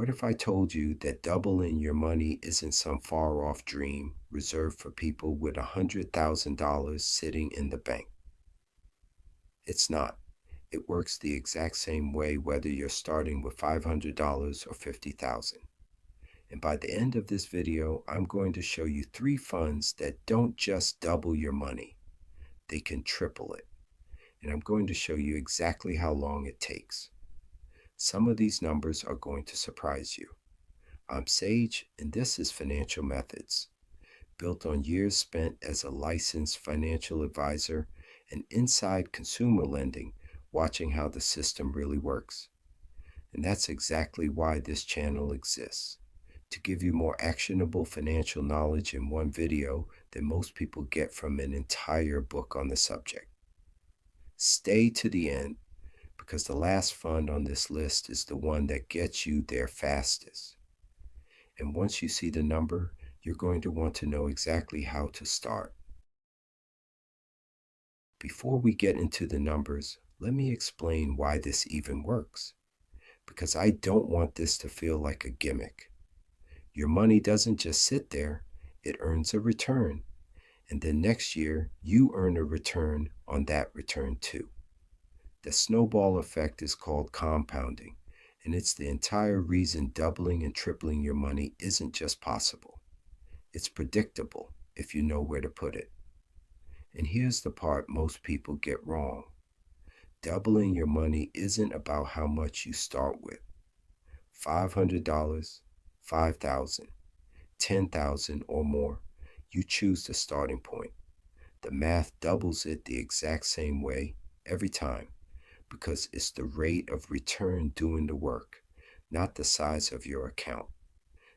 What if I told you that doubling your money isn't some far-off dream reserved for people with $100,000 sitting in the bank? It's not. It works the exact same way whether you're starting with $500 or $50,000. And by the end of this video, I'm going to show you 3 funds that don't just double your money, they can triple it. And I'm going to show you exactly how long it takes. Some of these numbers are going to surprise you. I'm Sage, and this is Financial Methods, built on years spent as a licensed financial advisor and inside consumer lending, watching how the system really works. And that's exactly why this channel exists, to give you more actionable financial knowledge in one video than most people get from an entire book on the subject. Stay to the end, because the last fund on this list is the one that gets you there fastest. And once you see the number, you're going to want to know exactly how to start. Before we get into the numbers, let me explain why this even works, because I don't want this to feel like a gimmick. Your money doesn't just sit there, it earns a return. And then next year, you earn a return on that return too. The snowball effect is called compounding, and it's the entire reason doubling and tripling your money isn't just possible. It's predictable if you know where to put it. And here's the part most people get wrong. Doubling your money isn't about how much you start with. $500, $5,000, $10,000 or more, you choose the starting point. The math doubles it the exact same way every time, because it's the rate of return doing the work, not the size of your account.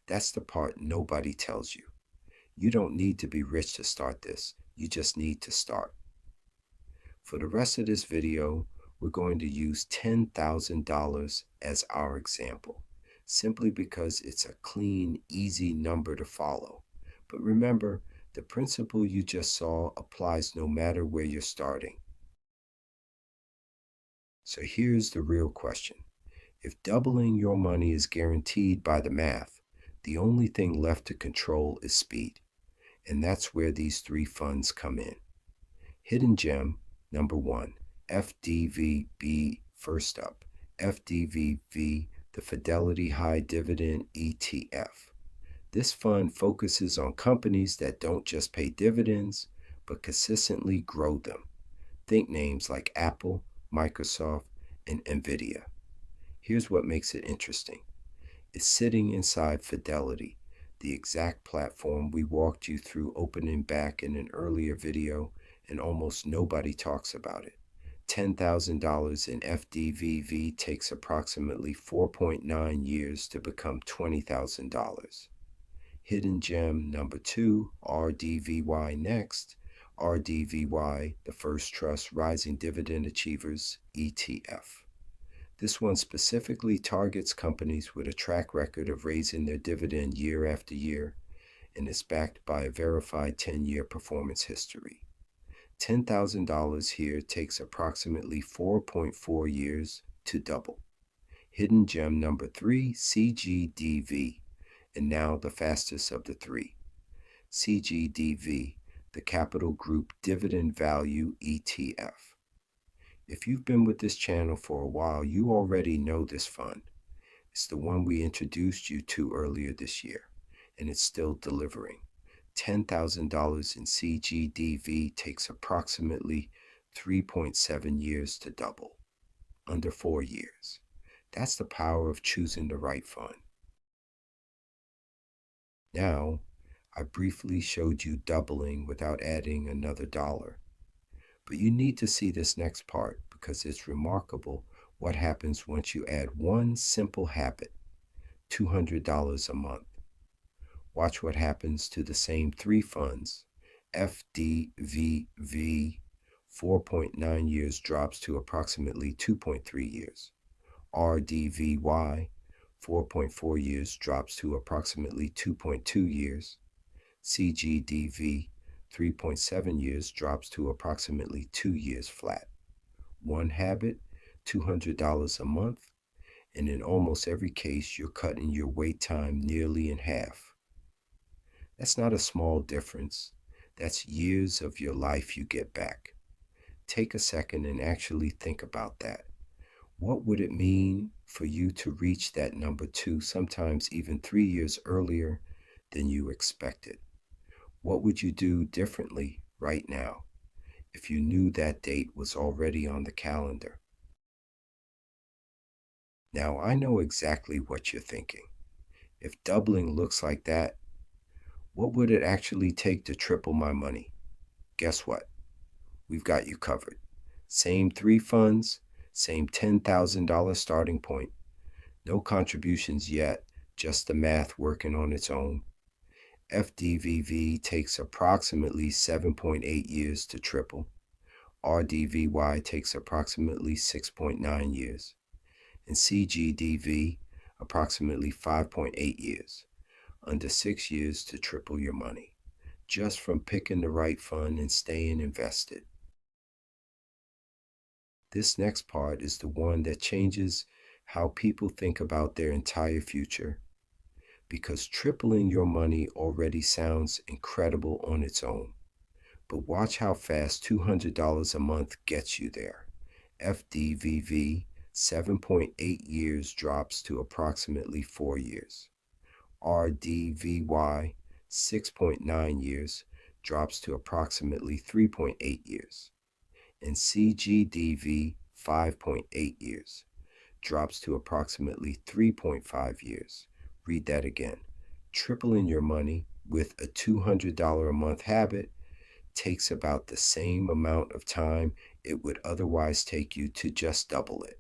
That's the part nobody tells you. You don't need to be rich to start this. You just need to start. For the rest of this video, we're going to use $10,000 as our example, simply because it's a clean, easy number to follow. But remember, the principle you just saw applies no matter where you're starting. So here's the real question. If doubling your money is guaranteed by the math, the only thing left to control is speed. And that's where these 3 funds come in. Hidden gem, number 1, FDVV first up. FDVV, the Fidelity High Dividend ETF. This fund focuses on companies that don't just pay dividends, but consistently grow them. Think names like Apple, Microsoft, and NVIDIA. Here's what makes it interesting. It's sitting inside Fidelity, the exact platform we walked you through opening back in an earlier video, and almost nobody talks about it. $10,000 in FDVV takes approximately 4.9 years to become $20,000. Hidden gem number 2, RDVY next. RDVY, the First Trust Rising Dividend Achievers ETF. This one specifically targets companies with a track record of raising their dividend year after year, and is backed by a verified 10-year performance history. $10,000 here takes approximately 4.4 years to double. Hidden gem number 3, CGDV, and now the fastest of the 3. CGDV, the Capital Group Dividend Value ETF. If you've been with this channel for a while, you already know this fund. It's the one we introduced you to earlier this year, and it's still delivering. $10,000 in CGDV takes approximately 3.7 years to double, under 4 years. That's the power of choosing the right fund. Now, I briefly showed you doubling without adding another dollar. But you need to see this next part, because it's remarkable what happens once you add one simple habit, $200 a month. Watch what happens to the same 3 funds. FDVV, 4.9 years drops to approximately 2.3 years. RDVY, 4.4 years drops to approximately 2.2 years. CGDV, 3.7 years drops to approximately 2 years flat. One habit, $200 a month, And in almost every case, you're cutting your wait time nearly in half. That's not a small difference. That's years of your life you get back. Take a second and actually think about that. What would it mean for you to reach that number 2, sometimes even 3 years earlier than you expected? What would you do differently right now if you knew that date was already on the calendar? Now, I know exactly what you're thinking. If doubling looks like that, what would it actually take to triple my money? Guess what? We've got you covered. Same 3 funds, same $10,000 starting point. No contributions yet, just the math working on its own. FDVV takes approximately 7.8 years to triple. RDVY takes approximately 6.9 years. And CGDV approximately 5.8 years. Under 6 years to triple your money, just from picking the right fund and staying invested. This next part is the one that changes how people think about their entire future, because tripling your money already sounds incredible on its own. But watch how fast $200 a month gets you there. FDVV, 7.8 years drops to approximately 4 years. RDVY, 6.9 years, drops to approximately 3.8 years. And CGDV, 5.8 years, drops to approximately 3.5 years. Read that again. Tripling your money with a $200 a month habit takes about the same amount of time it would otherwise take you to just double it.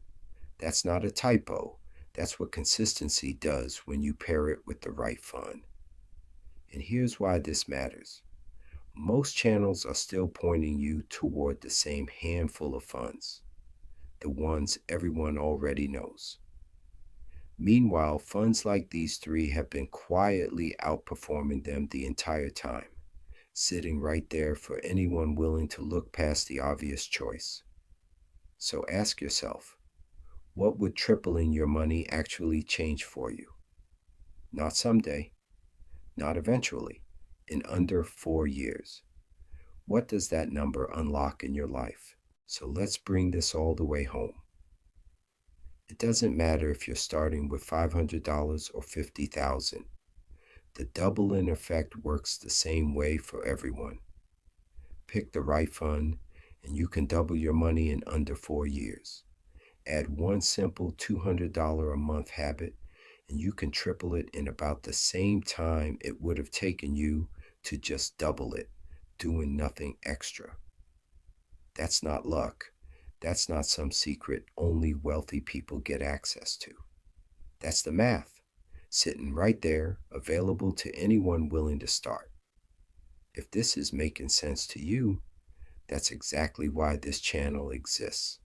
That's not a typo. That's what consistency does when you pair it with the right fund. And here's why this matters. Most channels are still pointing you toward the same handful of funds, the ones everyone already knows. Meanwhile, funds like these 3 have been quietly outperforming them the entire time, sitting right there for anyone willing to look past the obvious choice. So ask yourself, what would tripling your money actually change for you? Not someday, not eventually, in under 4 years. What does that number unlock in your life? So let's bring this all the way home. It doesn't matter if you're starting with $500 or $50,000. The double-in effect works the same way for everyone. Pick the right fund, and you can double your money in under 4 years. Add one simple $200 a month habit, and you can triple it in about the same time it would have taken you to just double it, doing nothing extra. That's not luck. That's not some secret only wealthy people get access to. That's the math, sitting right there, available to anyone willing to start. If this is making sense to you, that's exactly why this channel exists.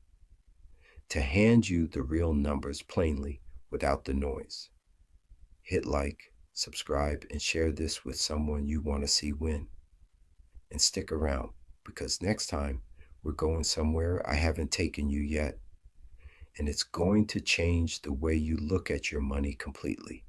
To hand you the real numbers plainly without the noise. Hit like, subscribe, and share this with someone you want to see win. And stick around, because next time we're going somewhere I haven't taken you yet, and it's going to change the way you look at your money completely.